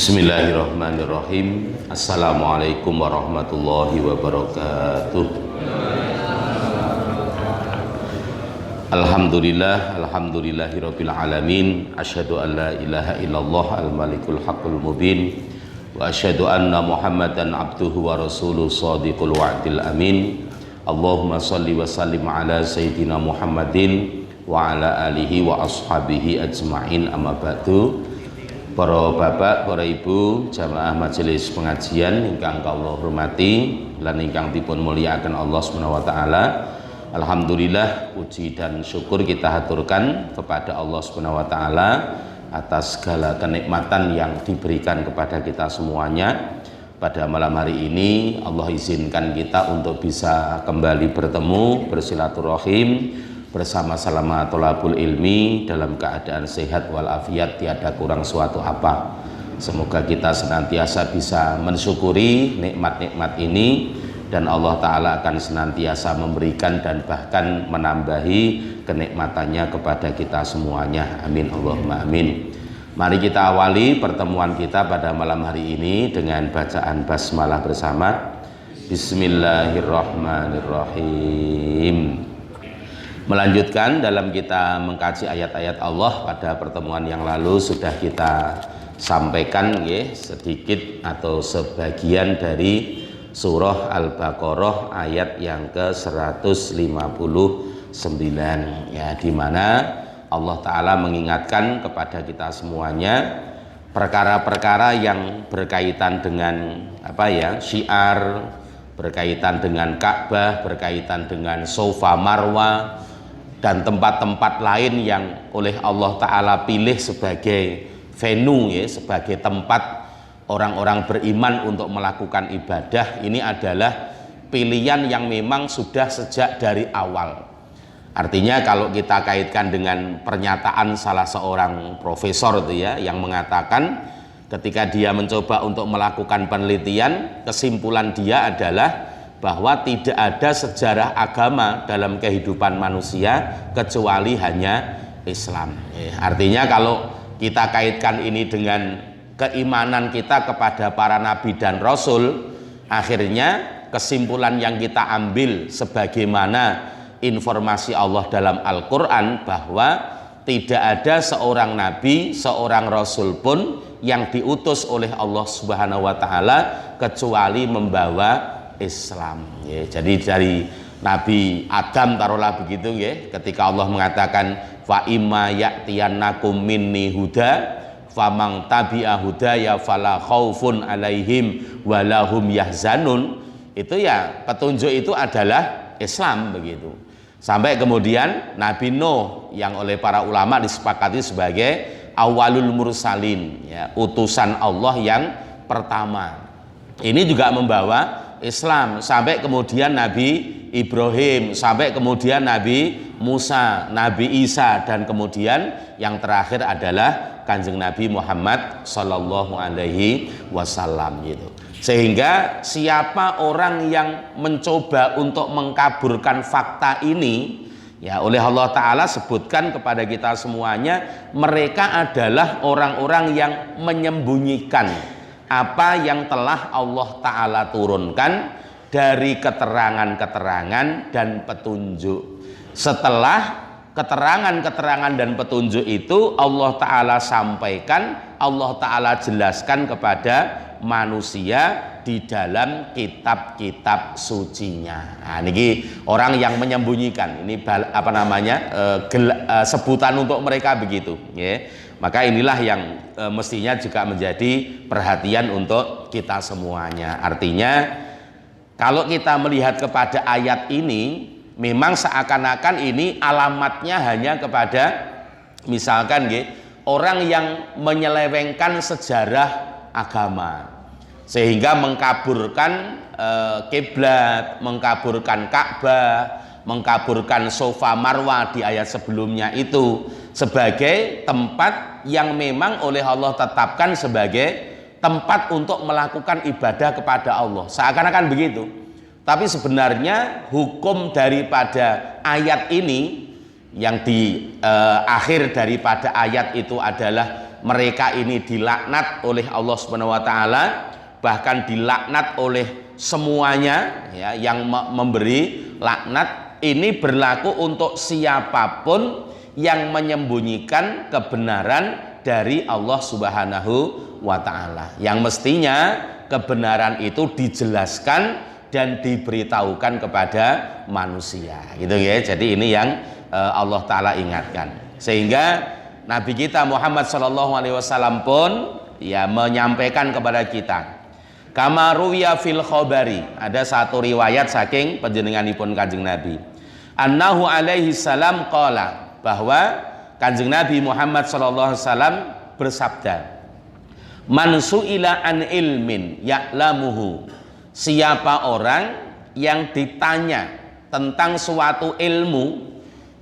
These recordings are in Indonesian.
Bismillahirrahmanirrahim. Assalamualaikum warahmatullahi wabarakatuh. Alhamdulillahirabbil alamin. Asyhadu an la ilaha illallah al-malikul haqqul mubin wa asyhadu anna Muhammadan abduhu wa rasuluhu shadiqul wa'dil amin. Allahumma shalli wa sallim ala sayyidina Muhammadin wa ala alihi wa ashabihi ajma'in, amma ba'du. Para bapak, para ibu, jamaah majelis pengajian ingkang kula hormati lan ingkang dipun mulyakaken Allah Subhanahu wa taala. Alhamdulillah, puji dan syukur kita haturkan kepada Allah Subhanahu wa taala atas segala kenikmatan yang diberikan kepada kita semuanya. Pada malam hari ini Allah izinkan kita untuk bisa kembali bertemu, bersilaturahim bersama-sama tholabul ilmi dalam keadaan sehat walafiat, tiada kurang suatu apa. Semoga kita senantiasa bisa mensyukuri nikmat-nikmat ini dan Allah Ta'ala akan senantiasa memberikan dan bahkan menambahi kenikmatannya kepada kita semuanya. Amin Allahumma amin. Mari kita awali pertemuan kita pada malam hari ini dengan bacaan basmalah bersama. Bismillahirrahmanirrahim. Melanjutkan dalam kita mengkaji ayat-ayat Allah. Pada pertemuan yang lalu sudah kita sampaikan sedikit atau sebagian dari surah Al-Baqarah ayat yang ke-159 ya, di mana Allah Ta'ala mengingatkan kepada kita semuanya perkara-perkara yang berkaitan dengan syiar, berkaitan dengan Ka'bah, berkaitan dengan Sofa Marwa dan tempat-tempat lain yang oleh Allah Ta'ala pilih sebagai venue sebagai tempat orang-orang beriman untuk melakukan ibadah. Ini adalah pilihan yang memang sudah sejak dari awal. Artinya kalau kita kaitkan dengan pernyataan salah seorang profesor yang mengatakan ketika dia mencoba untuk melakukan penelitian, kesimpulan dia adalah bahwa tidak ada sejarah agama dalam kehidupan manusia kecuali hanya Islam. Artinya kalau kita kaitkan ini dengan keimanan kita kepada para nabi dan rasul, akhirnya kesimpulan yang kita ambil sebagaimana informasi Allah dalam Al-Quran bahwa tidak ada seorang nabi, seorang rasul pun yang diutus oleh Allah Subhanahu wa taala kecuali membawa Islam. Jadi dari Nabi Adam taruhlah begitu ketika Allah mengatakan fa imma ya'tiyannakum minni huda famang tabi'a hudaya fala khaufun alaihim walahum yahzanun. Itu petunjuk itu adalah Islam begitu. Sampai kemudian Nabi Nuh yang oleh para ulama disepakati sebagai awalul mursalin, utusan Allah yang pertama. Ini juga membawa Islam. Sampai kemudian Nabi Ibrahim, sampai kemudian Nabi Musa, Nabi Isa, dan kemudian yang terakhir adalah Kanjeng Nabi Muhammad Sallallahu Alaihi Wasallam gitu. Sehingga siapa orang yang mencoba untuk mengkaburkan fakta ini, oleh Allah Ta'ala sebutkan kepada kita semuanya, mereka adalah orang-orang yang menyembunyikan apa yang telah Allah Ta'ala turunkan dari keterangan-keterangan dan petunjuk. Setelah keterangan-keterangan dan petunjuk itu Allah Ta'ala sampaikan, Allah Ta'ala jelaskan kepada manusia di dalam kitab-kitab sucinya. Nah, ini orang yang menyembunyikan, ini sebutan untuk mereka begitu. Maka inilah yang mestinya juga menjadi perhatian untuk kita semuanya. Artinya kalau kita melihat kepada ayat ini, memang seakan-akan ini alamatnya hanya kepada misalkan orang yang menyelewengkan sejarah agama sehingga mengkaburkan kiblat, mengkaburkan Ka'bah, mengkaburkan Sofa Marwa di ayat sebelumnya itu sebagai tempat yang memang oleh Allah tetapkan sebagai tempat untuk melakukan ibadah kepada Allah. Seakan-akan begitu. Tapi sebenarnya hukum daripada ayat ini yang di akhir daripada ayat itu adalah mereka ini dilaknat oleh Allah Subhanahu wa taala, bahkan dilaknat oleh semuanya ya, yang memberi laknat ini berlaku untuk siapapun yang menyembunyikan kebenaran dari Allah Subhanahu wa taala. Yang mestinya kebenaran itu dijelaskan dan diberitahukan kepada manusia. Gitu ya. Jadi ini yang Allah taala ingatkan. Sehingga Nabi kita Muhammad sallallahu alaihi wasallam pun ya menyampaikan kepada kita. Kama ruwiya fil khabari, ada satu riwayat saking panjenenganipun Kanjeng Nabi. Annahu alaihi salam qala, bahwa Kanjeng Nabi Muhammad sallallahu alaihi wasallam bersabda, man su'ila an ilmin ya'lamuhu, siapa orang yang ditanya tentang suatu ilmu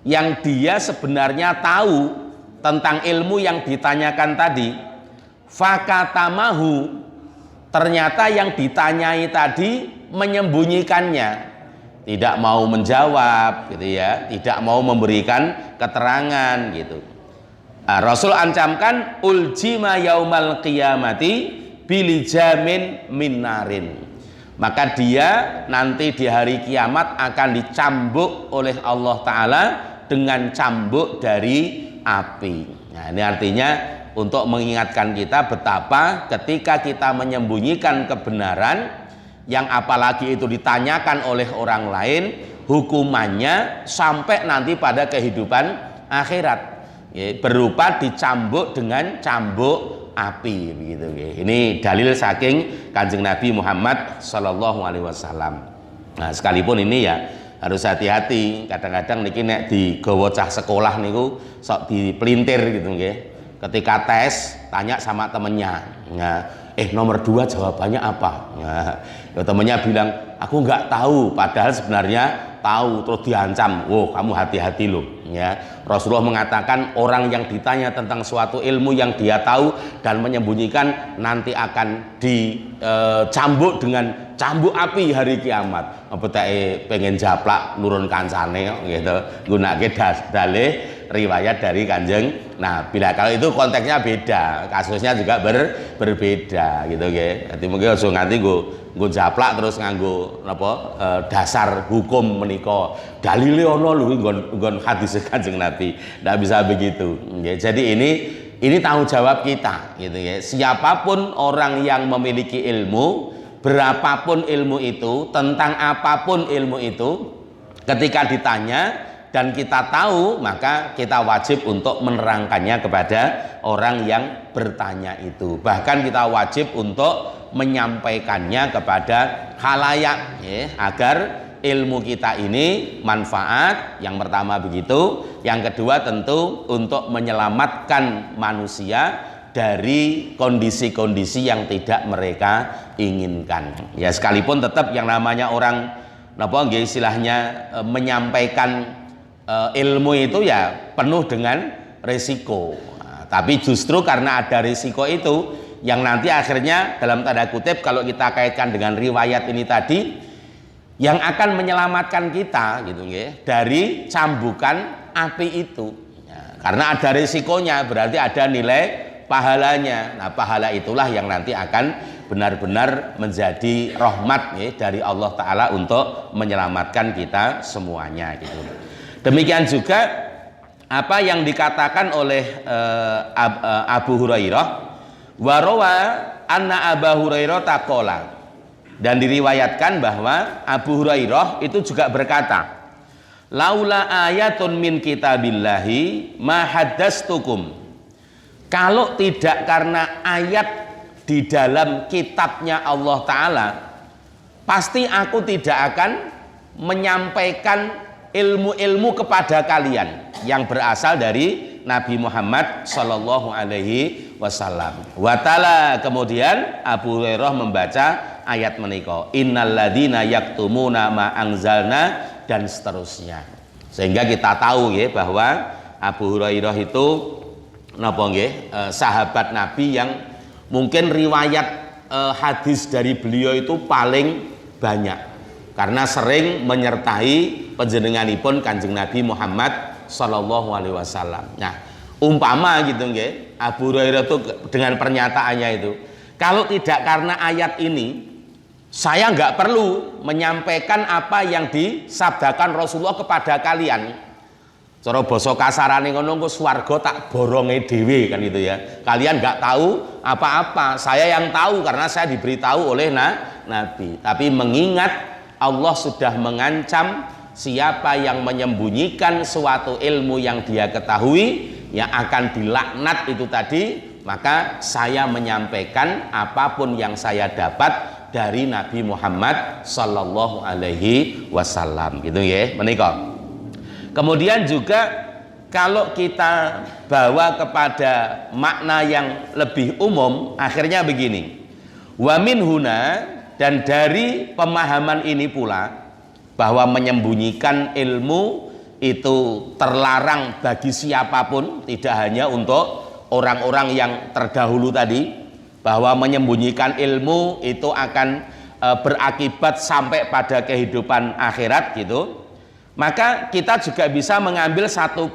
yang dia sebenarnya tahu tentang ilmu yang ditanyakan tadi, fakatamahu, ternyata yang ditanyai tadi menyembunyikannya, tidak mau menjawab gitu ya, tidak mau memberikan keterangan gitu. Rasul ancamkan uljima yaumal qiyamati bilijamin minnarin, maka dia nanti di hari kiamat akan dicambuk oleh Allah Ta'ala dengan cambuk dari api. Nah, ini artinya untuk mengingatkan kita betapa ketika kita menyembunyikan kebenaran, yang apalagi itu ditanyakan oleh orang lain, hukumannya sampai nanti pada kehidupan akhirat ya, berupa dicambuk dengan cambuk api begitu ya. Ini dalil saking Kanjeng Nabi Muhammad sallallahu alaihi wasallam. Nah, sekalipun ini ya harus hati-hati, kadang-kadang niki nek digawa cah sekolah niku sok dipelintir gitu nggih. Ketika tes tanya sama temennya, nah, nomor 2 jawabannya apa? Nah, ya temennya bilang aku nggak tahu, padahal sebenarnya tahu, terus diancam, wow kamu hati-hati loh ya. Rasulullah mengatakan orang yang ditanya tentang suatu ilmu yang dia tahu dan menyembunyikan nanti akan dicambuk dengan cambuk api hari kiamat. Betake pengen japlak nurun kancane gitu, gunake dalih riwayat dari Kanjeng. Nah, bila kalau itu konteksnya beda, kasusnya juga berbeda gitu nggih. Dadi mungkin aja nganti nggo japlak terus nganggo napa dasar hukum menika dalile ana lho nggon hadis Kanjeng Nabi. Ndak bisa begitu nggih. Jadi ini tanggung jawab kita gitu ya. Siapapun orang yang memiliki ilmu, berapapun ilmu itu, tentang apapun ilmu itu, ketika ditanya dan kita tahu, maka kita wajib untuk menerangkannya kepada orang yang bertanya itu. Bahkan kita wajib untuk menyampaikannya kepada khalayak ya, agar ilmu kita ini manfaat. Yang pertama begitu, yang kedua tentu untuk menyelamatkan manusia dari kondisi-kondisi yang tidak mereka inginkan. Ya, sekalipun tetap yang namanya orang napa nggih istilahnya menyampaikan ilmu itu ya penuh dengan risiko. Nah, tapi justru karena ada risiko itu yang nanti akhirnya dalam tanda kutip kalau kita kaitkan dengan riwayat ini tadi, yang akan menyelamatkan kita gitu nggih dari cambukan api itu. Ya, karena ada risikonya berarti ada nilai pahalanya. Nah, pahala itulah yang nanti akan benar-benar menjadi rahmat ya, dari Allah Ta'ala untuk menyelamatkan kita semuanya gitu. Demikian juga apa yang dikatakan oleh Abu Hurairah, warawa anna Abu Hurairah taqala, dan diriwayatkan bahwa Abu Hurairah itu juga berkata, laula ayatun min kitabillahi ma haddastukum, kalau tidak karena ayat di dalam kitabnya Allah Ta'ala, pasti aku tidak akan menyampaikan ilmu-ilmu kepada kalian yang berasal dari Nabi Muhammad Sallallahu Alaihi Wasallam. Watala, kemudian Abu Hurairah membaca ayat menika, innal ladzina yaktumuna ma anzalna, dan seterusnya. Sehingga kita tahu ya bahwa Abu Hurairah itu napa nggih sahabat Nabi yang mungkin riwayat hadis dari beliau itu paling banyak, karena sering menyertai panjenenganipun Kanjeng Nabi Muhammad Sallallahu Alaihi Wasallam. Nah, Umpama gitu nggih, Abu Hurairah itu dengan pernyataannya itu, kalau tidak karena ayat ini, saya nggak perlu menyampaikan apa yang disabdakan Rasulullah kepada kalian. Cara basa kasarane ngono engko swarga tak boronge dhewe kan itu ya. Kalian nggak tahu apa-apa, saya yang tahu karena saya diberitahu oleh Nabi. Tapi mengingat Allah sudah mengancam siapa yang menyembunyikan suatu ilmu yang dia ketahui yang akan dilaknat itu tadi, maka saya menyampaikan apapun yang saya dapat dari Nabi Muhammad sallallahu alaihi wasallam gitu ya menika. Kemudian juga kalau kita bawa kepada makna yang lebih umum, akhirnya begini. Wa min huna, dan dari pemahaman ini pula bahwa menyembunyikan ilmu itu terlarang bagi siapapun, tidak hanya untuk orang-orang yang terdahulu tadi, bahwa menyembunyikan ilmu itu akan berakibat sampai pada kehidupan akhirat gitu. Maka kita juga bisa mengambil satu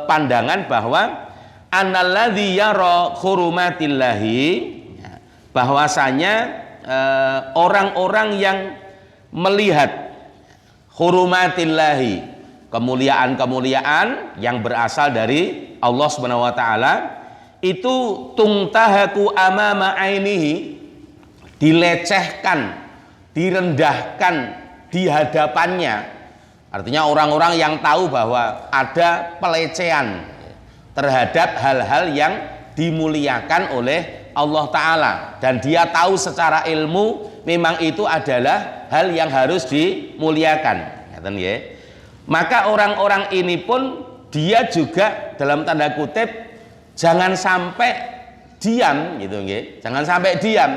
pandangan bahwa annalladzi yara hurumatillahi, bahwasanya orang-orang yang melihat hurumatillahi, kemuliaan-kemuliaan yang berasal dari Allah Subhanahu wa taala, itu tungtahaku amama ainihi, dilecehkan, direndahkan di hadapannya. Artinya orang-orang yang tahu bahwa ada pelecehan terhadap hal-hal yang dimuliakan oleh Allah Ta'ala, dan dia tahu secara ilmu memang itu adalah hal yang harus dimuliakan, maka orang-orang ini pun dia juga dalam tanda kutip jangan sampai diam gitu, jangan sampai diam,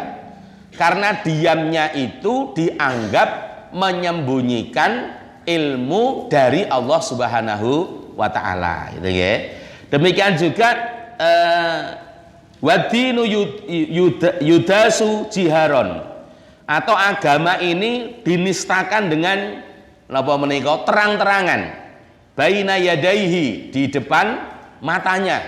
karena diamnya itu dianggap menyembunyikan ilmu dari Allah Subhanahu wa taala gitu ya. Demikian juga wadinu yudasu jiharon, atau agama ini dinistakan dengan napa menika terang-terangan, baina yadaihi, di depan matanya.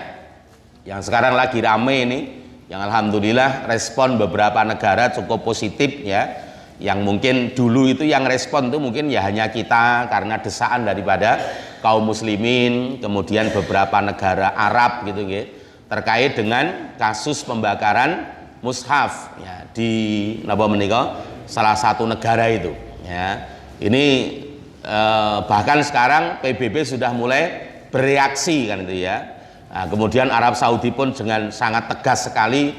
Yang sekarang lagi rame ini, yang alhamdulillah respon beberapa negara cukup positif ya. Yang mungkin dulu itu yang respon itu mungkin ya hanya kita karena desaan daripada kaum muslimin, kemudian beberapa negara Arab gitu ya, terkait dengan kasus pembakaran mushaf ya di napa menika salah satu negara itu ya. Ini bahkan sekarang PBB sudah mulai bereaksi kan itu ya. Nah, kemudian Arab Saudi pun dengan sangat tegas sekali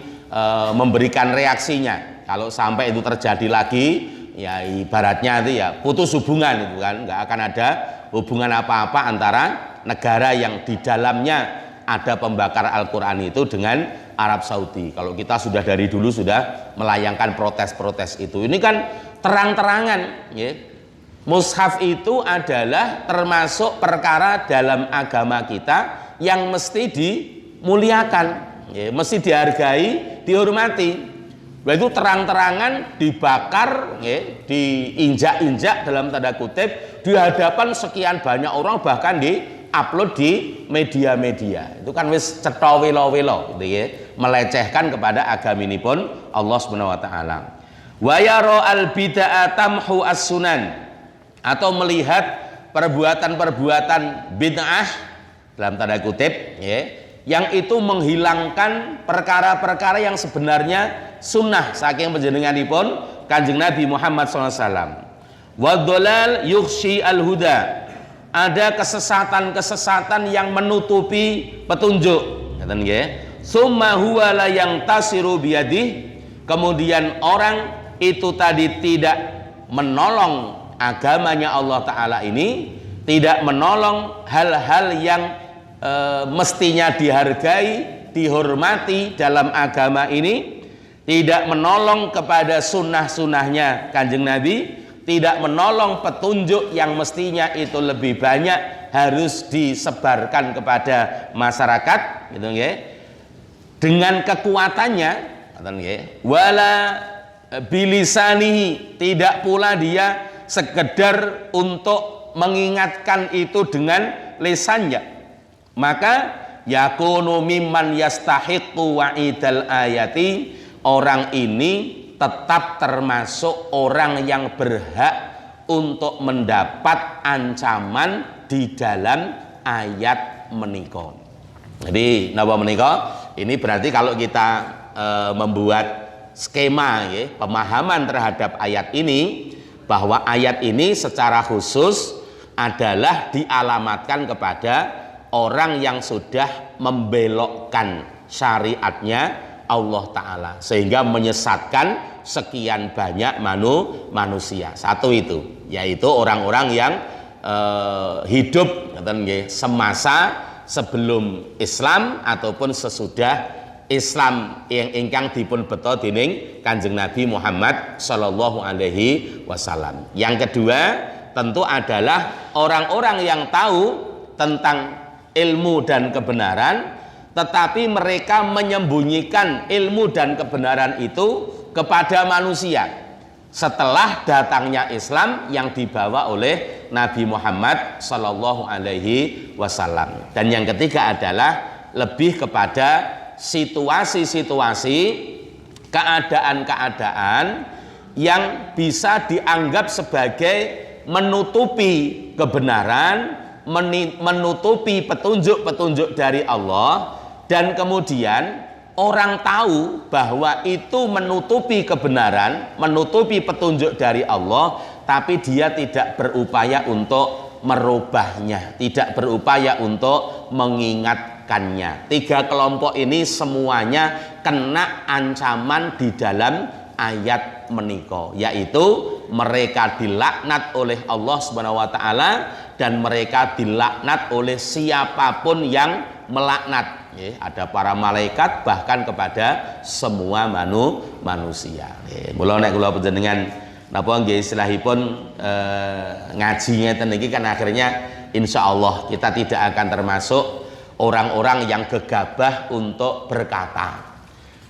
memberikan reaksinya. Kalau sampai itu terjadi lagi, ya ibaratnya itu ya putus hubungan itu kan, nggak akan ada hubungan apa-apa antara negara yang di dalamnya ada pembakar Al-Quran itu dengan Arab Saudi. Kalau kita sudah dari dulu sudah melayangkan protes-protes itu, ini kan terang-terangan. Ya. Mushaf itu adalah termasuk perkara dalam agama kita yang mesti dimuliakan, ya, mesti dihargai, dihormati. Itu terang-terangan dibakar, ya, diinjak-injak dalam tanda kutip di hadapan sekian banyak orang, bahkan di-upload di media-media. Itu kan wis cetha welo-welo gitu ya, melecehkan kepada agaminipun Allah Subhanahu wa taala. Wa yara al-bid'a tamhu as-sunan, atau melihat perbuatan-perbuatan bid'ah dalam tanda kutip ya, yang itu menghilangkan perkara-perkara yang sebenarnya sunnah saking panjenenganipun Kanjeng Nabi Muhammad SAW. Wadolal yukhshi al-huda, ada kesesatan-kesesatan yang menutupi petunjuk. Summa huwa la yang tasiru biyadih, kemudian orang itu tadi tidak menolong agamanya Allah Ta'ala ini, tidak menolong hal-hal yang mestinya dihargai, dihormati dalam agama ini, tidak menolong kepada sunnah-sunnahnya Kanjeng Nabi, tidak menolong petunjuk yang mestinya itu lebih banyak harus disebarkan kepada masyarakat gitu ya, dengan kekuatannya wala bilisanihi, tidak pula dia sekedar untuk mengingatkan itu dengan lisannya, maka yakunu mimman yastahiqu wa'idal ayati, orang ini tetap termasuk orang yang berhak untuk mendapat ancaman di dalam ayat menika. Jadi napa menika? Ini berarti kalau kita membuat skema ya, pemahaman terhadap ayat ini, bahwa ayat ini secara khusus adalah dialamatkan kepada orang yang sudah membelokkan syariatnya Allah Ta'ala sehingga menyesatkan sekian banyak manusia. Satu itu, yaitu orang-orang yang hidup semasa sebelum Islam ataupun sesudah Islam yang ingkang dipun beto dening Kanjeng Nabi Muhammad sallallahu alaihi wasallam. Yang kedua tentu adalah orang-orang yang tahu tentang ilmu dan kebenaran, tetapi mereka menyembunyikan ilmu dan kebenaran itu kepada manusia setelah datangnya Islam yang dibawa oleh Nabi Muhammad sallallahu alaihi wasallam. Dan yang ketiga adalah lebih kepada situasi-situasi, keadaan-keadaan yang bisa dianggap sebagai menutupi kebenaran, menutupi petunjuk-petunjuk dari Allah, dan kemudian orang tahu bahwa itu menutupi kebenaran, menutupi petunjuk dari Allah, tapi dia tidak berupaya untuk merubahnya, tidak berupaya untuk mengingatkannya. Tiga kelompok ini semuanya kena ancaman di dalam ayat menika, yaitu mereka dilaknat oleh Allah Subhanahu wa taala dan mereka dilaknat oleh siapapun yang melaknat. Ada para malaikat bahkan kepada semua manusia. Mula nek kula panjenengan napa nggih istilahipun ngaji ngeten iki kan akhirnya insyaallah kita tidak akan termasuk orang-orang yang gegabah untuk berkata.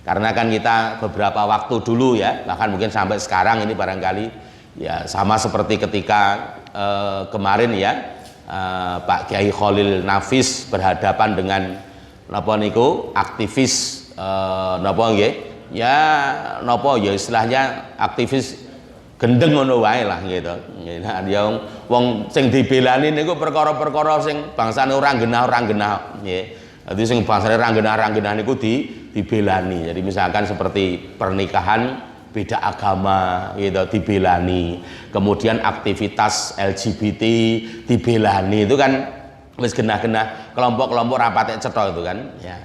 Karena kan kita beberapa waktu dulu ya, bahkan mungkin sampai sekarang ini barangkali ya sama seperti ketika kemarin ya Pak Kiai Khalil Nafis berhadapan dengan napa niku aktivis napa nggih ya napa ya istilahnya aktivis gendeng ngono wae lah gitu. Nah, ya wong sing dibelani niku perkara-perkara sing bangsane ora genah nggih. Dadi sing bangsane ora genah niku dibelani. Jadi misalkan seperti pernikahan beda agama gitu dibelani. Kemudian aktivitas LGBT dibelani, itu kan wis genah-genah kelompok-kelompok rapatek cetha itu kan ya.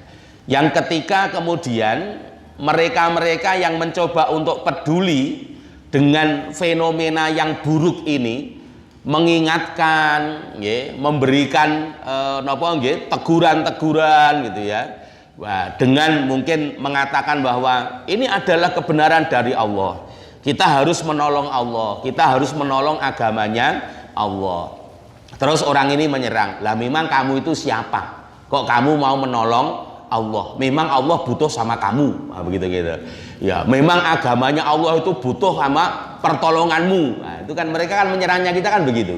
Yang ketika kemudian mereka-mereka yang mencoba untuk peduli dengan fenomena yang buruk ini, mengingatkan nggih, memberikan napa nggih teguran-teguran gitu ya. Wah, dengan mungkin mengatakan bahwa ini adalah kebenaran dari Allah. Kita harus menolong Allah, kita harus menolong agamanya Allah. Terus orang ini menyerang, lah memang kamu itu siapa? Kok kamu mau menolong Allah? Memang Allah butuh sama kamu, nah, begitu gitu. Ya, memang agamanya Allah itu butuh sama pertolonganmu. Nah, itu kan mereka kan menyerangnya kita kan begitu.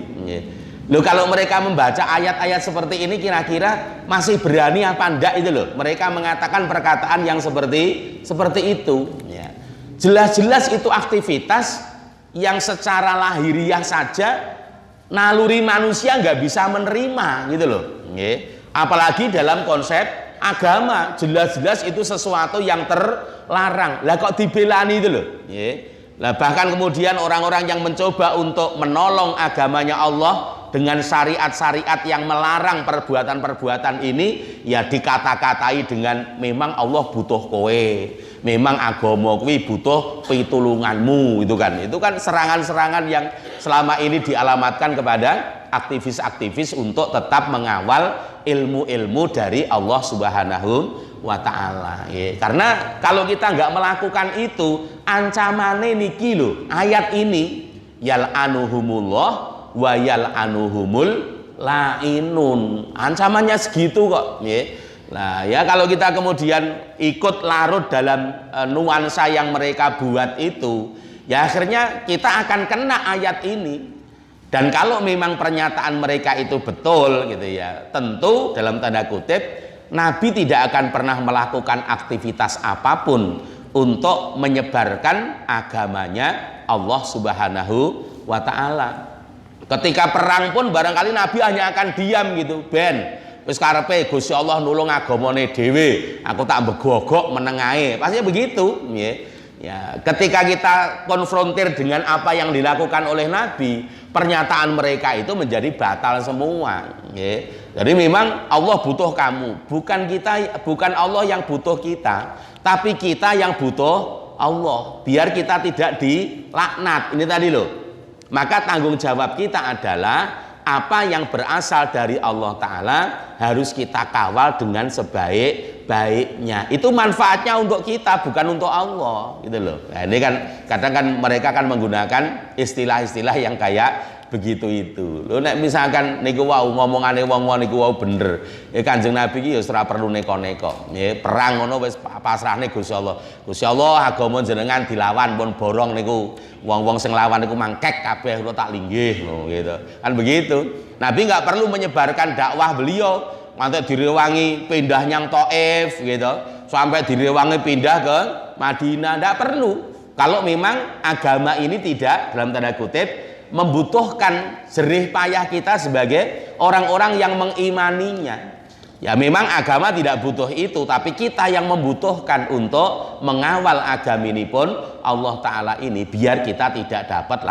Loh, kalau mereka membaca ayat-ayat seperti ini kira-kira masih berani apa enggak itu loh? Mereka mengatakan perkataan yang seperti itu. Ya. Jelas-jelas itu aktivitas yang secara lahiriah saja naluri manusia nggak bisa menerima gitu loh. Apalagi dalam konsep agama, jelas-jelas itu sesuatu yang terlarang. Lah kok dibelani itu loh. Lah bahkan kemudian orang-orang yang mencoba untuk menolong agamanya Allah dengan syariat-syariat yang melarang perbuatan-perbuatan ini ya dikata-katai dengan memang Allah butuh kowe, memang agama kuwi butuh pitulunganmu, itu kan serangan-serangan yang selama ini dialamatkan kepada aktivis-aktivis untuk tetap mengawal ilmu-ilmu dari Allah Subhanahu wa ta'ala. Karena kalau kita nggak melakukan itu, ancamannya niki lho, ayat ini yal'anuhumullah wa yal'anuhumul la'inun, ancamannya segitu kok. Nah ya, kalau kita kemudian ikut larut dalam nuansa yang mereka buat itu, ya akhirnya kita akan kena ayat ini. Dan kalau memang pernyataan mereka itu betul gitu ya, tentu dalam tanda kutip Nabi tidak akan pernah melakukan aktivitas apapun untuk menyebarkan agamanya Allah Subhanahu wa Ta'ala. Ketika perang pun barangkali Nabi hanya akan diam gitu, ben wis karepe Gusti Allah nulung agamane dhewe, aku tak begogok menengahe. Pasti begitu, nggih. Ya, ketika kita konfrontir dengan apa yang dilakukan oleh Nabi, pernyataan mereka itu menjadi batal semua, nggih. Jadi memang Allah butuh kamu, bukan kita, bukan Allah yang butuh kita, tapi kita yang butuh Allah, biar kita tidak dilaknat. Ini tadi loh. Maka tanggung jawab kita adalah apa yang berasal dari Allah Ta'ala harus kita kawal dengan sebaik-baiknya. Itu manfaatnya untuk kita, bukan untuk Allah, gitu loh. Nah, ini kan kadang kan mereka kan menggunakan istilah-istilah yang kayak begitu itu. Lo nek misalkan niku wau ngomongane wong-wong niku wau bener. Kanjeng Nabi iki ya ora perlu neko-neko. Nggih, perang ngono wis pasrahne Gusti Allah. Gusti Allah agama jenengan dilawan pun borong niku wong-wong sing lawan niku mangkek kabeh kula tak linggih ngono gitu. Kan begitu. Nabi nggak perlu menyebarkan dakwah beliau nganti direwangi pindah nyang Thaif gitu. Sampai direwangi pindah ke Madinah, ndak perlu. Kalau memang agama ini tidak dalam tanda kutip membutuhkan jerih payah kita sebagai orang-orang yang mengimaninya. Ya memang agama tidak butuh itu, tapi kita yang membutuhkan untuk mengawal agama ini pun Allah Ta'ala ini biar kita tidak dapat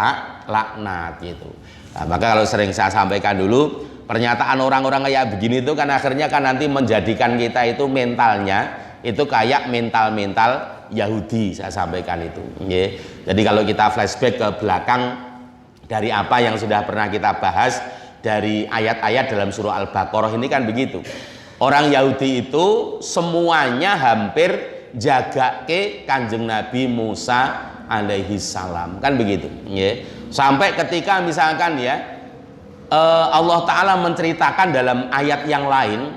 laknat gitu. Nah, maka kalau sering saya sampaikan dulu, pernyataan orang-orang kayak begini itu kan akhirnya kan nanti menjadikan kita itu mentalnya itu kayak mental-mental Yahudi, saya sampaikan itu. Jadi kalau kita flashback ke belakang dari apa yang sudah pernah kita bahas dari ayat-ayat dalam surah Al-Baqarah ini kan begitu. Orang Yahudi itu semuanya hampir jagake Kanjeng Nabi Musa alaihi salam, kan begitu. Sampai ketika misalkan ya Allah Ta'ala menceritakan dalam ayat yang lain,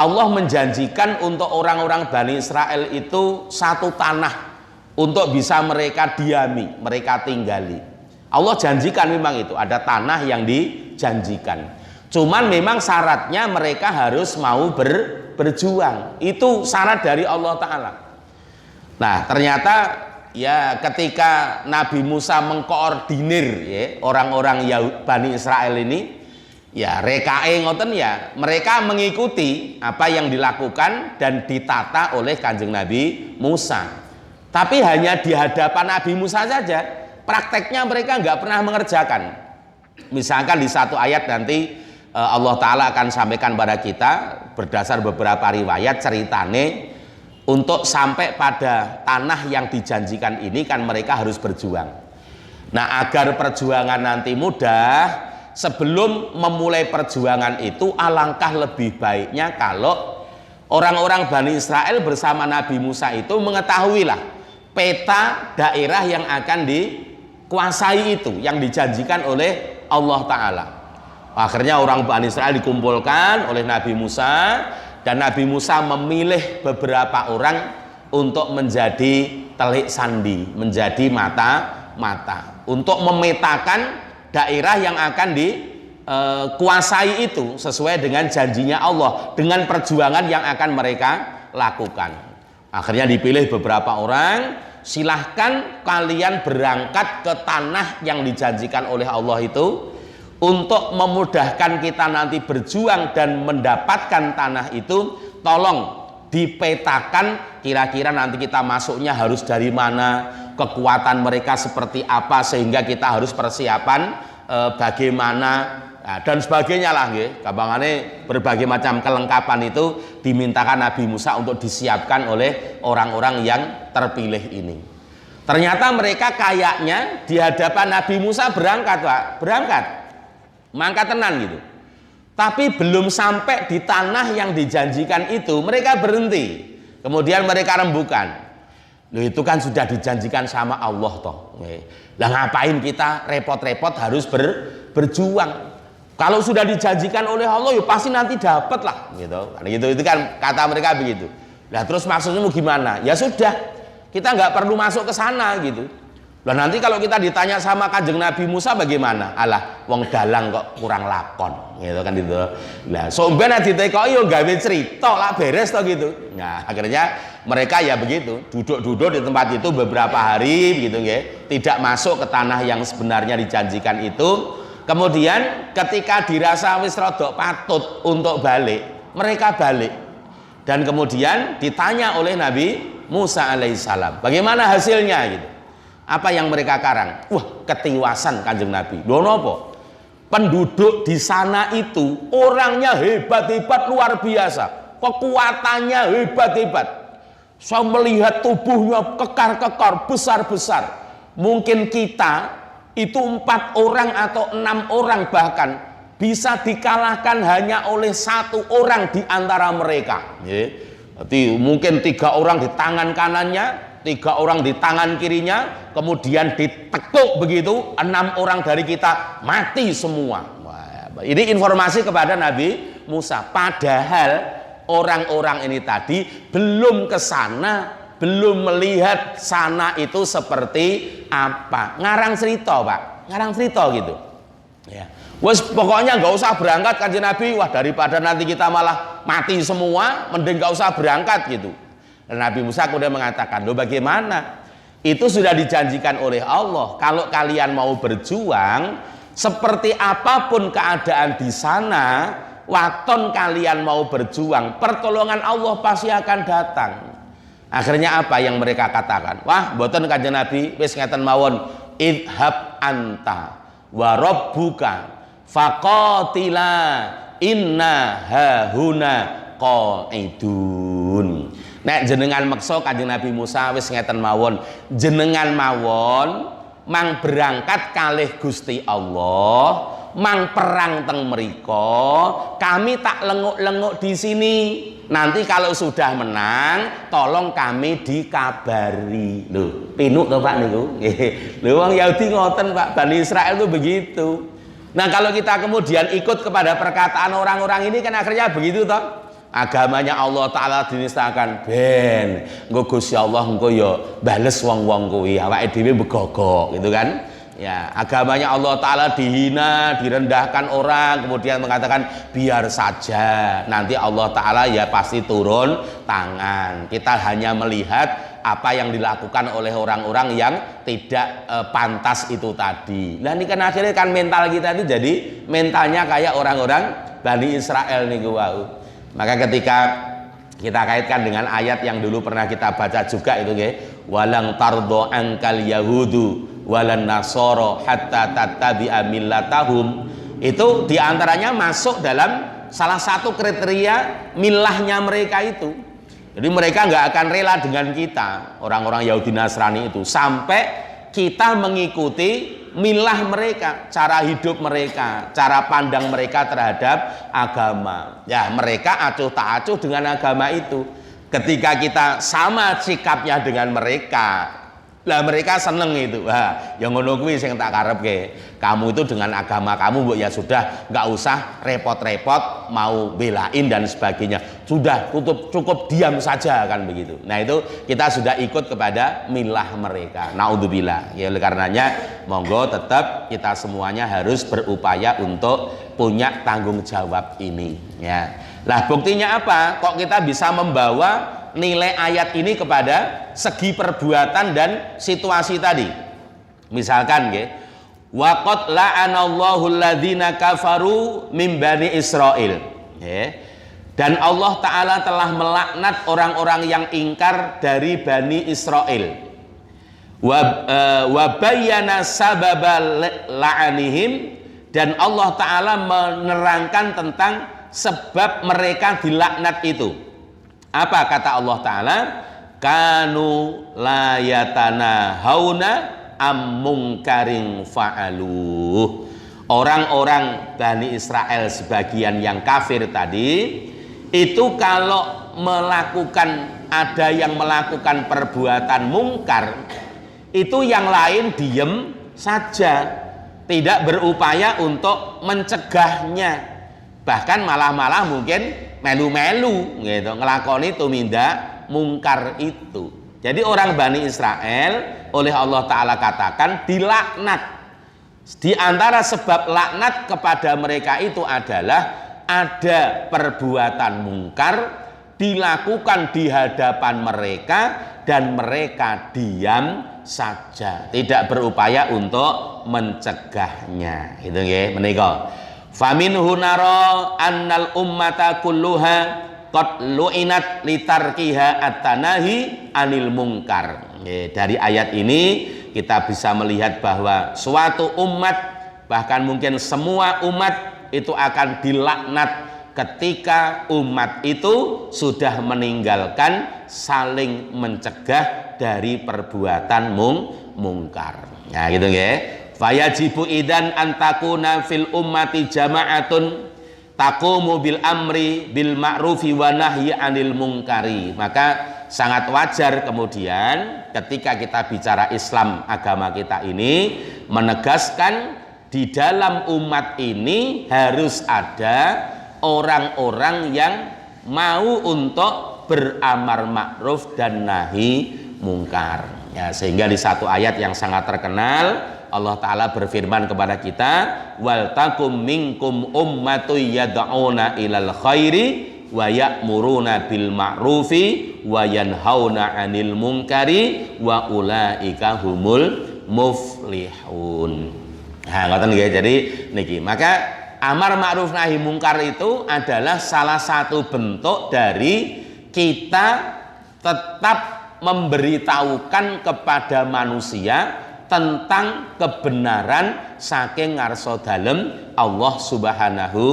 Allah menjanjikan untuk orang-orang Bani Israel itu satu tanah untuk bisa mereka diami, mereka tinggali. Allah janjikan memang itu, ada tanah yang dijanjikan. Cuman memang syaratnya mereka harus mau berjuang. Itu syarat dari Allah Ta'ala. Nah ternyata ya ketika Nabi Musa mengkoordinir ya, orang-orang Bani Israel ini, ya rekae ngoten ya, mereka mengikuti apa yang dilakukan dan ditata oleh Kanjeng Nabi Musa. Tapi hanya di hadapan Nabi Musa saja. Prakteknya mereka nggak pernah mengerjakan. Misalkan di satu ayat nanti Allah Ta'ala akan sampaikan pada kita berdasar beberapa riwayat ceritane, untuk sampai pada tanah yang dijanjikan ini kan mereka harus berjuang. Nah agar perjuangan nanti mudah, sebelum memulai perjuangan itu alangkah lebih baiknya kalau orang-orang Bani Israel bersama Nabi Musa itu mengetahuilah peta daerah yang akan dikuasai itu, yang dijanjikan oleh Allah Ta'ala. Akhirnya orang Bani Israel dikumpulkan oleh Nabi Musa, dan Nabi Musa memilih beberapa orang untuk menjadi telik sandi, menjadi mata-mata, untuk memetakan daerah yang akan dikuasai itu sesuai dengan janjinya Allah, dengan perjuangan yang akan mereka lakukan. Akhirnya dipilih beberapa orang, silahkan kalian berangkat ke tanah yang dijanjikan oleh Allah itu, untuk memudahkan kita nanti berjuang dan mendapatkan tanah itu. Tolong dipetakan kira-kira nanti kita masuknya harus dari mana, kekuatan mereka seperti apa, sehingga kita harus persiapan bagaimana, nah, dan sebagainya lah nggih. Gampangane berbagai macam kelengkapan itu dimintakan Nabi Musa untuk disiapkan oleh orang-orang yang terpilih ini. Ternyata mereka kayaknya di hadapan Nabi Musa berangkat, Pak, berangkat mangkat tenan gitu. Tapi belum sampai di tanah yang dijanjikan itu, mereka berhenti. Kemudian mereka rembukan. Loh, itu kan sudah dijanjikan sama Allah toh. Lah ngapain kita repot-repot harus berjuang? Kalau sudah dijanjikan oleh Allah, ya pasti nanti dapat lah, gitu. Gitu itu kan kata mereka begitu. Lah terus maksudnya mau gimana? Ya sudah, kita nggak perlu masuk ke sana gitu. Lah nanti kalau kita ditanya sama Kanjeng Nabi Musa bagaimana? Alah, wong dalang kok kurang lakon, gitu kan itu. Lah, somben ditekoki yo gawe cerita lah beres toh gitu. Nah, akhirnya mereka ya begitu, duduk-duduk di tempat itu beberapa hari gitu ya, tidak masuk ke tanah yang sebenarnya dijanjikan itu. Kemudian ketika dirasa wis rada patut untuk balik, mereka balik. Dan kemudian ditanya oleh Nabi Musa alaihissalam, bagaimana hasilnya gitu. Apa yang mereka karang? Wah, ketiwasan Kanjeng Nabi. Lho napa? Penduduk di sana itu orangnya hebat-hebat luar biasa. Kekuatannya hebat-hebat. Saya melihat tubuhnya kekar-kekar, besar-besar. Mungkin kita itu 4 orang atau 6 orang bahkan bisa dikalahkan hanya oleh 1 orang di antara mereka. Jadi mungkin 3 orang di tangan kanannya, 3 orang di tangan kirinya, kemudian ditekuk begitu, 6 orang dari kita mati semua. Wah, ini informasi kepada Nabi Musa. Padahal orang-orang ini tadi belum ke sana, belum melihat sana itu seperti apa. Ngarang cerita, Pak, ngarang cerita gitu. Ya. Wes pokoknya nggak usah berangkat Kanjeng Nabi. Wah, daripada nanti kita malah mati semua, mending nggak usah berangkat gitu. Dan Nabi Musa kemudian mengatakan, loh bagaimana? Itu sudah dijanjikan oleh Allah. Kalau kalian mau berjuang, seperti apapun keadaan di sana, waton kalian mau berjuang, pertolongan Allah pasti akan datang. Akhirnya apa yang mereka katakan? Wah, mboten Kanjeng Nabi, wis ngeten mawon, idhab anta wa rabbuka faqatila inna hahuna qaidun. Nek jenengan meksa Kanjeng Nabi Musa wis ngeten mawon, jenengan mawon mang berangkat kalih Gusti Allah, mang perang teng mriko, kami tak lenguk-lenguk di sini. Nanti kalau sudah menang, tolong kami dikabari. Loh, pinuk to Pak niku. Nggih. Lho wong Yahudi ngoten Pak, Bani Israel itu begitu. Nah, kalau kita kemudian ikut kepada perkataan orang-orang ini kan akhirnya begitu toh. Agamanya Allah Ta'ala dinistakan, ben engko Gusti Allah engko ya bales wong-wong kuwi, awake dhewe begogok gitu kan. Ya, agamanya Allah Ta'ala dihina, direndahkan orang, kemudian mengatakan biar saja, nanti Allah Ta'ala ya pasti turun tangan. Kita hanya melihat apa yang dilakukan oleh orang-orang yang tidak pantas itu tadi. Nah ini kan akhirnya kan mental kita itu jadi mentalnya kayak orang-orang Bani Israel nih wau. Maka ketika kita kaitkan dengan ayat yang dulu pernah kita baca juga itu ya, walang tardo angkal yahudu walan nasoro hatta tattabi'a millatahum, itu diantaranya masuk dalam salah satu kriteria milahnya mereka itu. Jadi mereka nggak akan rela dengan kita, orang-orang Yahudi Nasrani itu, sampai kita mengikuti milah mereka, cara hidup mereka, cara pandang mereka terhadap agama. Ya, mereka acuh tak acuh dengan agama itu. Ketika kita sama sikapnya dengan mereka, lah mereka seneng itu. Wah, yang ngono kuwi sing tak karepke. Kamu itu dengan agama kamu ya sudah, nggak usah repot-repot mau belain dan sebagainya. Sudah cukup diam saja kan begitu. Nah, itu kita sudah ikut kepada milah mereka. Naudzubillah. Ya oleh karenanya monggo tetap kita semuanya harus berupaya untuk punya tanggung jawab ini ya. Lah buktinya apa? Kok kita bisa membawa nilai ayat ini kepada segi perbuatan dan situasi tadi. Misalkan nggih, waqad la'anallahu alladzina kafaru min bani Israil. Dan Allah Ta'ala telah melaknat orang-orang yang ingkar dari Bani Israel. Wa bayyana sababa la'anihim, dan Allah Ta'ala menerangkan tentang sebab mereka dilaknat itu. Apa kata Allah Ta'ala? Kanu layatana hauna amungkaring fa'aluh. Orang-orang Bani Israel sebagian yang kafir tadi itu kalau ada yang melakukan perbuatan mungkar, itu yang lain diem saja, tidak berupaya untuk mencegahnya, bahkan malah mungkin melu-melu gitu ngelakoni tumindak mungkar itu. Jadi orang Bani Israel oleh Allah Ta'ala katakan dilaknat. Di antara sebab laknat kepada mereka itu adalah ada perbuatan mungkar dilakukan di hadapan mereka dan mereka diam saja, tidak berupaya untuk mencegahnya. Itu nggih menika. Faminhu nara annal ummata kulluha qad lu'inat litarkiha at-tanahi anil mungkar. Dari ayat ini kita bisa melihat bahwa suatu umat, bahkan mungkin semua umat itu akan dilaknat ketika umat itu sudah meninggalkan saling mencegah dari perbuatan mungkar. Nah gitu nggih. Fayajibu idan antakuna fil ummati jama'atun taqumu bil amri bil ma'rufi wa nahyi anil mungkari. Maka sangat wajar kemudian ketika kita bicara Islam, agama kita ini menegaskan di dalam umat ini harus ada orang-orang yang mau untuk beramar ma'ruf dan nahi mungkar. Ya, sehingga di satu ayat yang sangat terkenal Allah Ta'ala berfirman kepada kita, wal takum minkum ummatu yad'una ilal khairi wa ya'muruna bil ma'rufi wa yanhauna 'anil munkari wa ulaika humul muflihun. Nah, ngoten nggih. Jadi niki, maka amar ma'ruf nahi mungkar itu adalah salah satu bentuk dari kita tetap memberitahukan kepada manusia tentang kebenaran saking ngarsa dalem Allah Subhanahu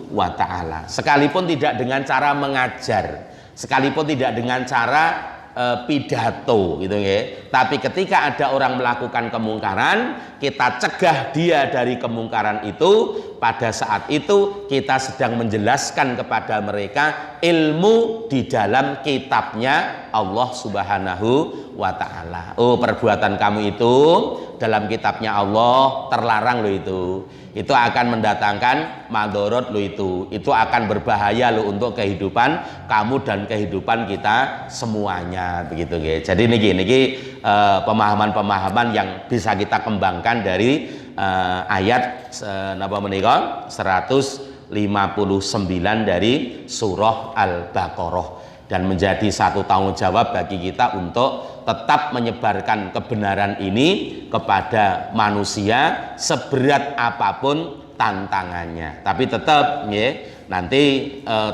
wa Ta'ala, sekalipun tidak dengan cara mengajar, sekalipun tidak dengan cara pidato gitu ya. Tapi ketika ada orang melakukan kemungkaran, kita cegah dia dari kemungkaran itu. Pada saat itu kita sedang menjelaskan kepada mereka ilmu di dalam kitabnya Allah Subhanahu wa Ta'ala. Oh, perbuatan kamu itu dalam kitabnya Allah terlarang loh itu akan mendatangkan madorot lo, itu akan berbahaya lo untuk kehidupan kamu dan kehidupan kita semuanya, begitu guys. Jadi niki pemahaman-pemahaman yang bisa kita kembangkan dari ayat napa menika 159 dari surah Al-Baqarah, dan menjadi satu tanggung jawab bagi kita untuk tetap menyebarkan kebenaran ini kepada manusia seberat apapun tantangannya. Tapi tetap ya, nanti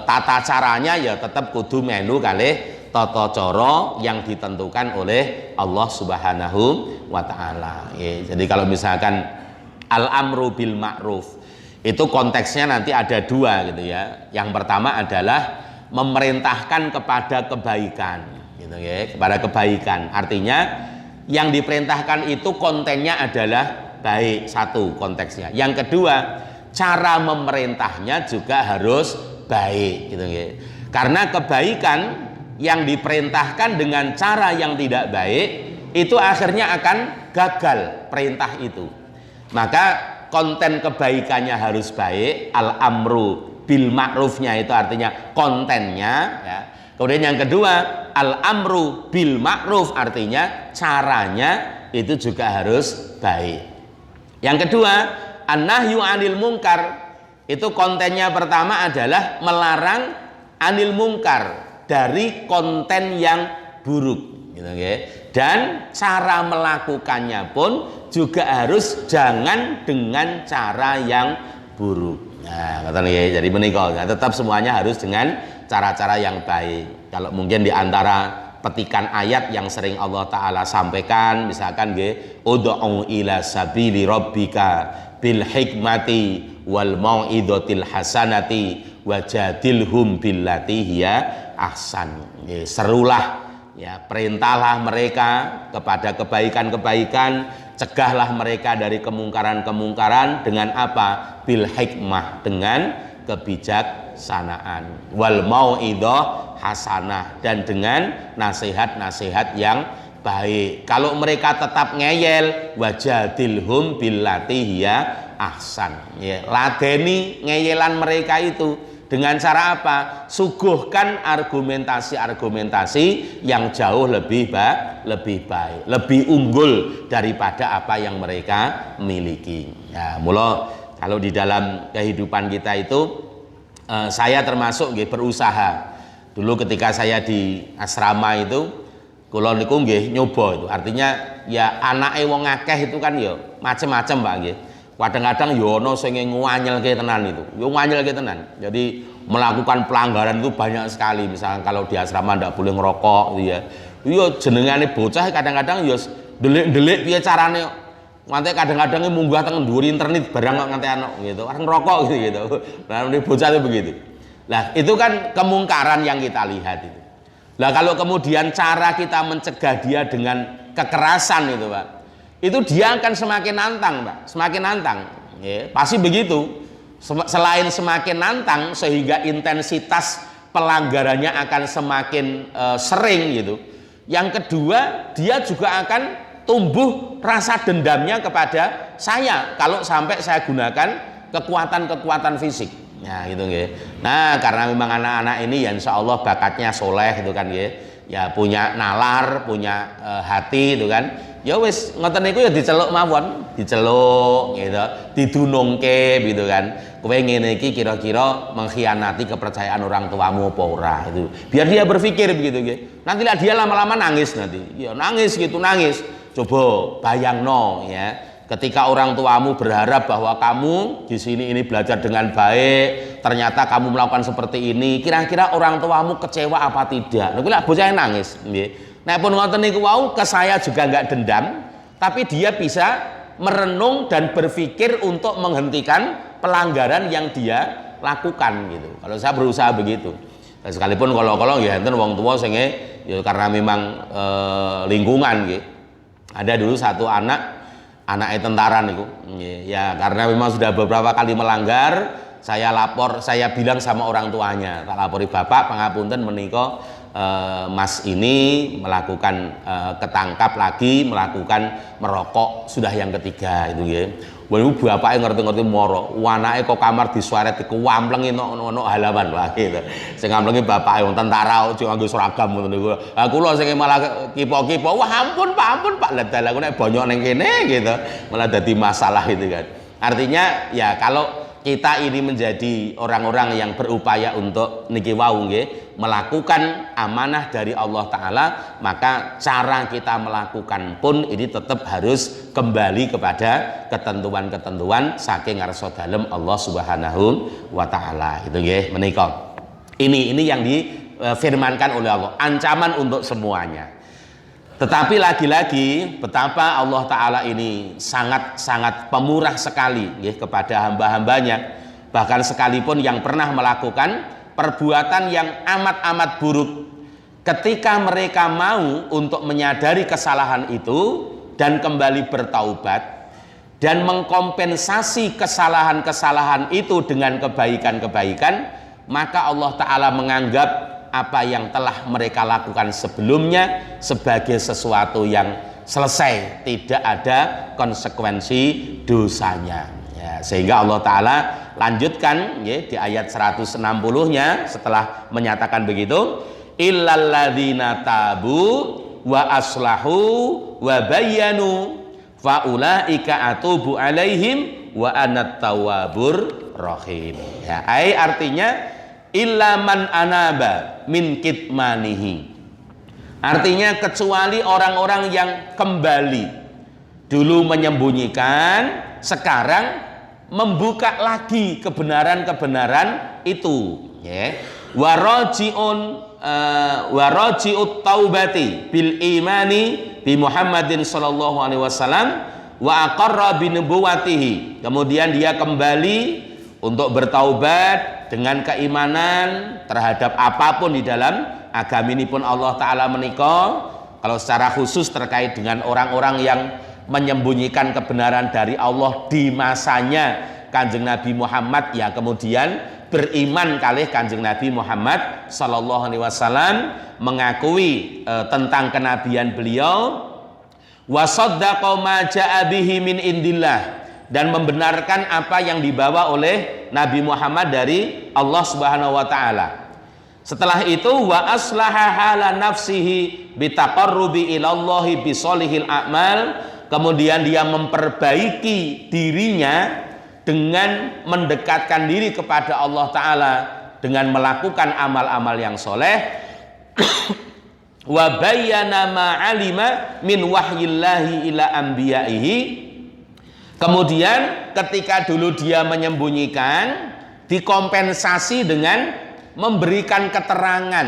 tata caranya ya tetap kudu melu kalih tata cara yang ditentukan oleh Allah Subhanahu wa Ta'ala. Ya, jadi kalau misalkan al-amru bil ma'ruf itu konteksnya nanti ada dua gitu ya. Yang pertama adalah memerintahkan kepada kebaikan gitu ya, kepada kebaikan. Artinya yang diperintahkan itu kontennya adalah baik, satu konteksnya. Yang kedua, cara memerintahnya juga harus baik gitu ya. Karena kebaikan yang diperintahkan dengan cara yang tidak baik itu akhirnya akan gagal perintah itu. Maka konten kebaikannya harus baik, al-amru bil ma'rufnya itu artinya kontennya ya. Kemudian yang kedua, al-amru bil ma'ruf artinya caranya itu juga harus baik. Yang kedua, an-nahyu anil mungkar itu kontennya pertama adalah melarang anil mungkar, dari konten yang buruk gitu ya. Dan cara melakukannya pun juga harus jangan dengan cara yang buruk. Nah, kata ya, jadi menikah tetap semuanya harus dengan cara-cara yang baik. Kalau mungkin di antara petikan ayat yang sering Allah Ta'ala sampaikan, misalkan ud'u ila sabili rabbika bil hikmati wal mau'izatil hasanati wajadilhum billati hiya ahsan. Serulah ya, perintahlah mereka kepada kebaikan-kebaikan, cegahlah mereka dari kemungkaran-kemungkaran dengan apa? Bil hikmah, dengan kebijaksanaan, wal mau'idzah hasanah, dan dengan nasihat-nasihat yang baik. Kalau mereka tetap ngeyel, wajadilhum billati hiya ahsan ya, ladeni ngeyelan mereka itu Dengan cara apa? Suguhkan argumentasi-argumentasi yang jauh lebih baik, lebih unggul daripada apa yang mereka miliki. Ya, mula kalau di dalam kehidupan kita itu saya termasuk nggih berusaha. Dulu ketika saya di asrama itu kula niku nggih nyoba itu. Artinya ya anake wong akeh itu kan ya macem-macem Pak nggih. Kadang-kadang yo ono sing nganyelke tenan itu. Yo nganyelke tenan. Jadi melakukan pelanggaran itu banyak sekali. Misalnya kalau di asrama ndak boleh ngerokok gitu ya. Yo jenengane bocah kadang-kadang yo delik-delik piye carane. Nganti kadang-kadang munggah teng dhuwur internet barang kok nganti ana gitu. Orang ngerokok gitu. Nah, ini bocah itu begitu. Lah, itu kan kemungkaran yang kita lihat itu. Lah kalau kemudian cara kita mencegah dia dengan kekerasan itu Pak, itu dia akan semakin nantang Pak, semakin nantang ya, pasti begitu. Selain semakin nantang sehingga intensitas pelanggarannya akan semakin sering gitu. Yang kedua, dia juga akan tumbuh rasa dendamnya kepada saya kalau sampai saya gunakan kekuatan-kekuatan fisik. Ya gitu nggih. Nah, karena memang anak-anak ini ya insya Allah bakatnya soleh gitu kan nggih. Ya punya nalar, punya hati itu kan. Ya wis ngoten niku ya diceluk mawon, diceluk gitu, didunungke gitu kan. Kowe ngene iki kira-kira mengkhianati kepercayaan orang tuamu apa ora itu. Biar dia berpikir begitu nggih. Nantilah dia lama-lama nangis nanti. Ya nangis gitu, nangis. Coba bayangno ya. Ketika orang tuamu berharap bahwa kamu di sini ini belajar dengan baik, ternyata kamu melakukan seperti ini, kira-kira orang tuamu kecewa apa tidak? Lha kuwi bocah nangis, nggih. Nek pun ngoten niku wau ke saya juga enggak dendam, tapi dia bisa merenung dan berpikir untuk menghentikan pelanggaran yang dia lakukan gitu. Kalau saya berusaha begitu. Dan sekalipun kalau ya enten wong tua sing ya karena memang lingkungan nggih. Ada dulu satu anaknya tentara niku. Ya karena memang sudah beberapa kali melanggar, saya lapor, saya bilang sama orang tuanya, tak lapori bapak pangapunten menika mas ini melakukan ketangkap lagi melakukan merokok sudah yang ketiga itu ya. Wah iku bapake ngerti-ngerti moro, anake kok kamar disuaret dikuwamplengi ono halaman wae gitu. Sing ngamplengi bapake wong tentara ojo nganggo seragam ngoten niku. Lah kula sing malah kipo-kipo, wah ampun Pak, lah dalan nek bonyok ning kene gitu. Malah dadi masalah itu kan. Artinya ya kalau kita ini menjadi orang-orang yang berupaya untuk niki wau nggih melakukan amanah dari Allah Ta'ala, maka cara kita melakukan pun ini tetap harus kembali kepada ketentuan-ketentuan saking ngarsa dalem Allah Subhanahu wa Ta'ala. Itu nggih menika. Ini yang difirmankan oleh Allah, ancaman untuk semuanya. Tetapi lagi-lagi betapa Allah Ta'ala ini sangat-sangat pemurah sekali ya, kepada hamba-hambanya. Bahkan sekalipun yang pernah melakukan perbuatan yang amat-amat buruk, ketika mereka mau untuk menyadari kesalahan itu dan kembali bertaubat dan mengkompensasi kesalahan-kesalahan itu dengan kebaikan-kebaikan, maka Allah Ta'ala menganggap apa yang telah mereka lakukan sebelumnya sebagai sesuatu yang selesai, tidak ada konsekuensi dosanya ya, sehingga Allah Ta'ala lanjutkan ya, di ayat 160-nya setelah menyatakan begitu, illalladzina tabu wa aslahu wa bayyanu faulaika atubu alaihim wa anat tawwabur rahim ya, artinya illa man anaba min kitmanihi, artinya kecuali orang-orang yang kembali dulu menyembunyikan, sekarang membuka lagi kebenaran-kebenaran itu ya. Waraji'ut taubati bil imani bi Muhammadin sallallahu alaihi wasallam wa aqarra bi nubuwatihi, kemudian dia kembali untuk bertaubat dengan keimanan terhadap apapun di dalam agama ini pun Allah Ta'ala menika. Kalau secara khusus terkait dengan orang-orang yang menyembunyikan kebenaran dari Allah di masanya Kanjeng Nabi Muhammad, ya kemudian beriman kalih Kanjeng Nabi Muhammad sallallahu alaihi wasallam, mengakui tentang kenabian beliau, wa saddaqa ma jaa bihi min indillah, dan membenarkan apa yang dibawa oleh Nabi Muhammad dari Allah Subhanahu wa taala. Setelah itu wa aslaha hala nafsihi bitaqarrubi ilallahi bisolihil a'mal, kemudian dia memperbaiki dirinya dengan mendekatkan diri kepada Allah taala dengan melakukan amal-amal yang soleh. Wa bayyana ma alima min wahyillahi ila anbiya'ihi, kemudian ketika dulu dia menyembunyikan, dikompensasi dengan memberikan keterangan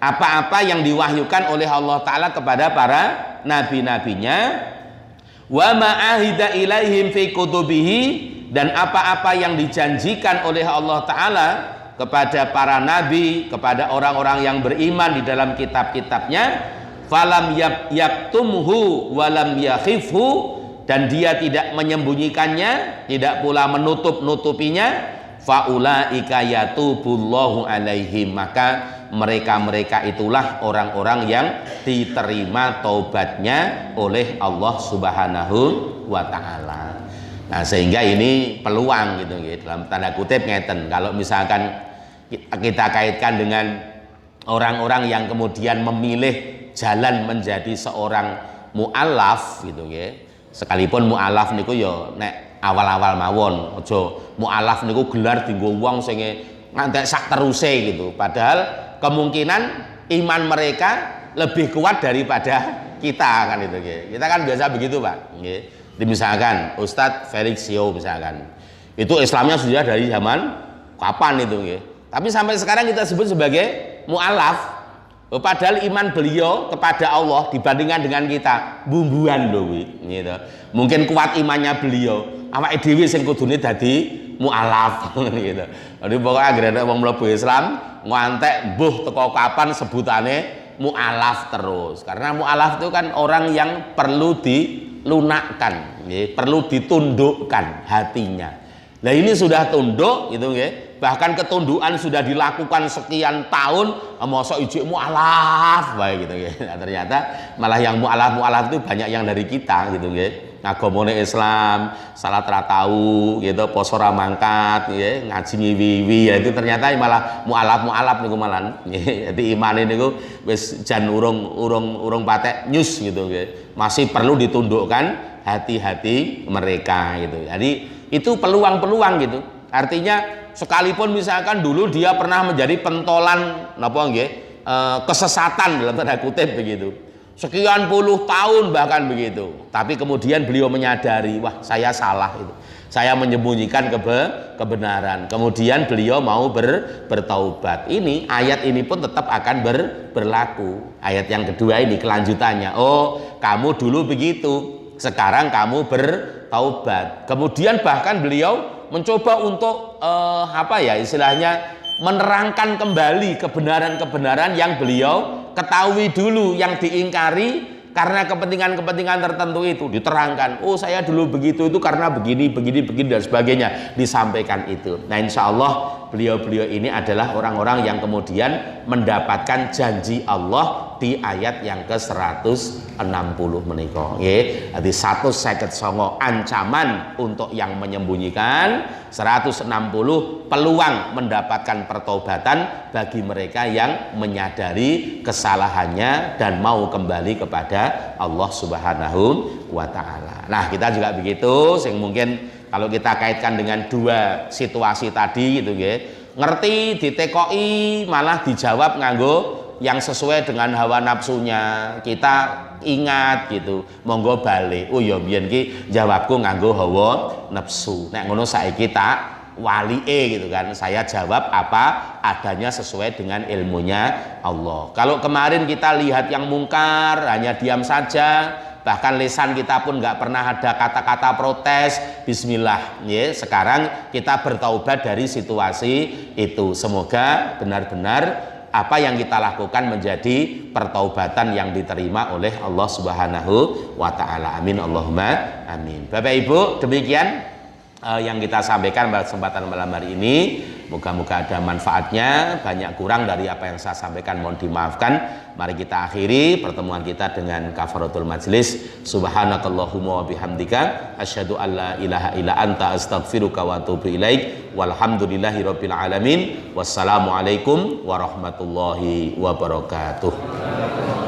apa-apa yang diwahyukan oleh Allah Ta'ala kepada para nabi-nabinya. Wa ma'ahida ilaihim fi kutubihi, dan apa-apa yang dijanjikan oleh Allah Ta'ala kepada para nabi, kepada orang-orang yang beriman di dalam kitab-kitabnya. Falam yaktumhu walam yakhifhu, dan dia tidak menyembunyikannya, tidak pula menutup-nutupinya. Faulaika yatubullahu alaihim, maka mereka-mereka itulah orang-orang yang diterima taubatnya oleh Allah Subhanahu wa taala. Nah, sehingga ini peluang gitu, dalam tanda kutip ngeten. Kalau misalkan kita kaitkan dengan orang-orang yang kemudian memilih jalan menjadi seorang mu'alaf gitu ya. Sekalipun mu'alaf niku ya nek awal-awal mawon, aja mu'alaf niku gelar dienggo wong sing ngantek sak teruse gitu. Padahal kemungkinan iman mereka lebih kuat daripada kita kan itu nggih. Kita kan biasa begitu, Pak. Nggih. Misalkan Ustadz Felix Sio misalkan. Itu Islamnya sudah dari zaman kapan itu nggih. Tapi sampai sekarang kita sebut sebagai mu'alaf. Padahal iman beliau kepada Allah dibandingkan dengan kita bumbuan lho gitu. Mungkin kuat imannya beliau, awake dhewe sing kudune dadi mu'alaf gitu. Jadi pokoknya akhirnya wong mlebu Islam ngantek mbuh teko kapan sebutane mu'alaf terus. Karena mu'alaf itu kan orang yang perlu dilunakkan, perlu ditundukkan hatinya. Nah ini sudah tunduk gitu nggih. Bahkan ketundukan sudah dilakukan sekian tahun, mosok ijik mu'alaf baik gitu nggih. Nah, ternyata malah yang mu'alaf itu banyak yang dari kita gitu nggih. Ngagamane Islam, salat ra tau gitu, poso ra mangkat nggih, ngaji wiwi ya itu ternyata malah mu'alaf niku malan nggih. Jadi imane niku wis jan urung patek nyus gitu nggih. Masih perlu ditundukkan hati-hati mereka gitu. Jadi itu peluang-peluang gitu. Artinya sekalipun misalkan dulu dia pernah menjadi pentolan napa nggih kesesatan dalam tanda kutip begitu. Sekian puluh tahun bahkan begitu. Tapi kemudian beliau menyadari, wah saya salah itu. Saya menyembunyikan kebenaran. Kemudian beliau mau bertaubat. Ini ayat ini pun tetap akan berlaku. Ayat yang kedua ini kelanjutannya. Oh, kamu dulu begitu. Sekarang kamu bertaubat. Kemudian bahkan beliau mencoba untuk istilahnya menerangkan kembali kebenaran-kebenaran yang beliau ketahui dulu, yang diingkari karena kepentingan-kepentingan tertentu itu diterangkan. Oh saya dulu begitu itu karena begini dan sebagainya, disampaikan itu. Nah insya Allah beliau-beliau ini adalah orang-orang yang kemudian mendapatkan janji Allah di ayat yang ke-160 menika. Nggih, jadi 159 ancaman untuk yang menyembunyikan, 160 peluang mendapatkan pertaubatan bagi mereka yang menyadari kesalahannya dan mau kembali kepada Allah Subhanahu wa taala. Nah, kita juga begitu, sing mungkin kalau kita kaitkan dengan dua situasi tadi gitu nggih. Ngerti ditekoki malah dijawab nganggo yang sesuai dengan hawa nafsunya. Kita ingat gitu, monggo balik. Oh ya biyen ki jawabku nganggo hawa nafsu. Nek ngono saiki tak walike gitu kan. Saya jawab apa adanya sesuai dengan ilmunya Allah. Kalau kemarin kita lihat yang mungkar hanya diam saja, bahkan lisan kita pun nggak pernah ada kata-kata protes, bismillah ya. Sekarang kita bertaubat dari situasi itu. Semoga benar-benar apa yang kita lakukan menjadi pertaubatan yang diterima oleh Allah Subhanahu wa taala. Amin Allahumma amin. Bapak Ibu, demikian yang kita sampaikan pada kesempatan malam hari ini. Moga-moga ada manfaatnya. Banyak kurang dari apa yang saya sampaikan mohon dimaafkan. Mari kita akhiri pertemuan kita dengan kafaratul majlis. Subhanakallahumma wa bihamdika asyhadu an la ilaha illa anta astaghfiruka wa atubu ilaik. Walhamdulillahirabbil alamin. Wassalamualaikum warahmatullahi wabarakatuh.